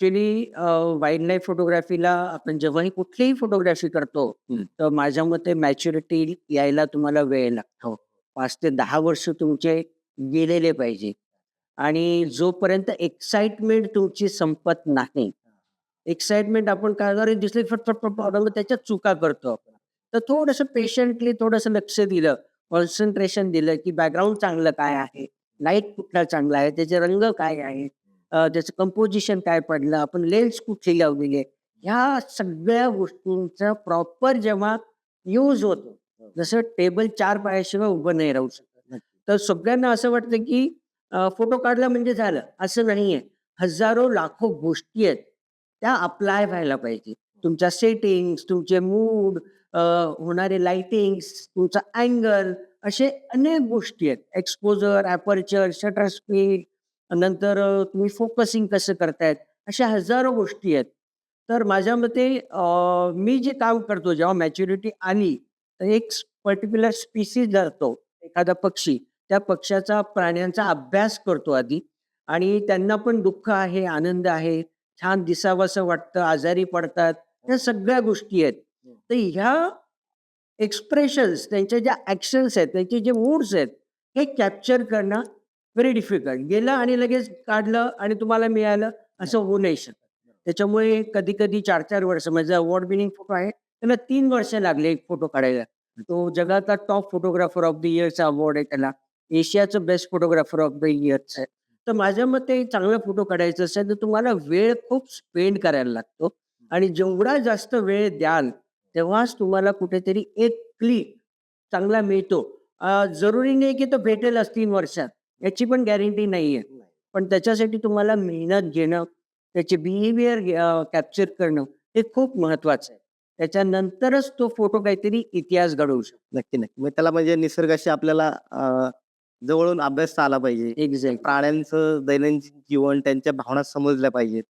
Actually wild life फोटोग्राफीला आपण जेव्हाही कुठलीही फोटोग्राफी करतो, हं. तर माझ्या मते मॅच्युरिटी यायला तुम्हाला वेळ लागतो. 5 ते 10 वर्ष तुमचे गेलेले पाहिजे आणि जोपर्यंत एक्साइटमेंट तुमची संपत नाही, एक्साइटमेंट आपण काय अरे दिसले फट-फट-फट मग त्याच्यात चुका करतो आपण. तर थोडंसं पेशंटली थोडंसं लक्ष दिलं, कॉन्सन्ट्रेशन दिलं, की बॅकग्राऊंड चांगलं काय आहे, लाईट कुठला चांगला आहे, त्याचे रंग काय आहेत, त्याचं कंपोझिशन काय पडलं, आपण लेन्स कुठली लावलेली आहे. ह्या सगळ्या गोष्टींचा प्रॉपर जेव्हा यूज होतो, जसं टेबल 4 पायाशिवाय उभं नाही राहू शकत. नक्की. तर सगळ्यांना असं वाटतं, की फोटो काढला म्हणजे झालं, असं नाहीये. हजारो, लाखो गोष्टी आहेत, त्या अप्लाय व्हायला पाहिजे. तुमच्या सेटिंग्ज, तुमचे मूड, होणारे लाइटिंग्स, तुमचा अँगल, असे अनेक गोष्टी आहेत. एक्सपोजर, अपर्चर, शटर स्पीड, नंतर तुम्ही फोकसिंग कसं करतायत, अशा हजारो गोष्टी आहेत. तर माझ्या मते मी जे काम करतो जेव्हा मॅच्युरिटी आली, तर एक पर्टिक्युलर स्पीसीज धरतो, एखादा पक्षी. त्या पक्ष्याचा, प्राण्यांचा अभ्यास करतो आधी आणि त्यांना पण दुःख आहे, आनंद आहे, छान दिसावसं वाटतं, आजारी पडतात, ह्या सगळ्या गोष्टी आहेत. तर ह्या एक्सप्रेशन्स, त्यांच्या ज्या ॲक्शन्स आहेत, त्यांचे जे मूड्स आहेत, हे कॅप्चर करणं व्हेरी डिफिकल्ट. गेलं आणि लगेच काढलं आणि तुम्हाला मिळालं, असं होऊ नाही शकत. त्याच्यामुळे कधी-कधी 4-4 वर्ष माझा अवॉर्ड विनिंग फोटो आहे, त्याला 3 वर्ष लागले एक फोटो काढायला. तो जगातला टॉप फोटोग्राफर ऑफ द इयरचा अवॉर्ड आहे त्याला. एशियाचं बेस्ट फोटोग्राफर ऑफ द इयरचं आहे. तर माझ्या मते चांगला फोटो काढायचा असेल, तर तुम्हाला वेळ खूप स्पेंड करायला लागतो आणि जेवढा जास्त वेळ द्याल, तेव्हाच तुम्हाला कुठेतरी एक क्लिक चांगला मिळतो. जरुरी नाही की तो भेटेलच 3 वर्षात, याची पण गॅरंटी नाहीये. पण त्याच्यासाठी तुम्हाला मेहनत घेणं, त्याचे बिहेवियर कॅप्चर करणं हे खूप महत्वाचं आहे. त्याच्यानंतरच तो फोटो काहीतरी इतिहास घडवू शकतो. नक्की, नक्की. मग त्याला म्हणजे निसर्गाशी आपल्याला जवळून अभ्यासता आला पाहिजे. त्या एक्झॅक्टली. प्राण्यांचं दैनंदिन जीवन, त्यांच्या भावना समजल्या पाहिजेत.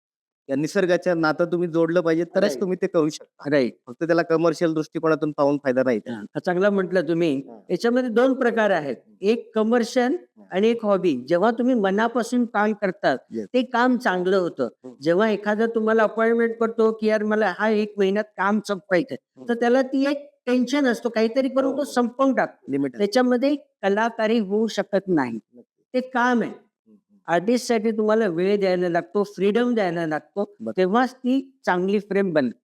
या निसर्गाच्या नातं तुम्ही जोडलं पाहिजे, तरच राइट, तुम्ही ते करू शकता. राइट. फक्त त्याला कमर्शियल दृष्टिकोनातून पाहून फायदा नाही त्याचा. हां, चांगला म्हटलं तुम्ही. हां. याच्यामध्ये 2 प्रकार आहेत. एक कमर्शियल आणि एक हॉबी. जेव्हा तुम्ही मनापासून काम करतात, येस. ते काम चांगलं होतं. जेव्हा एखादा तुम्हाला अपॉइंटमेंट करतो, की यार मला हा 1 महिन्यात काम संपवायचं तर त्याला ती एक टेन्शन असतो. काहीतरी करून तो संपवून टाकतो. लिमिट आहे. त्याच्यामध्ये कलाकारी होऊ शकत नाही. ते काम आहे. आर्टिस्टसाठी तुम्हाला वेळ द्यायला लागतो, फ्रीडम द्यायला लागतो. बरं. तेव्हाच ती चांगली फ्रेम बनते.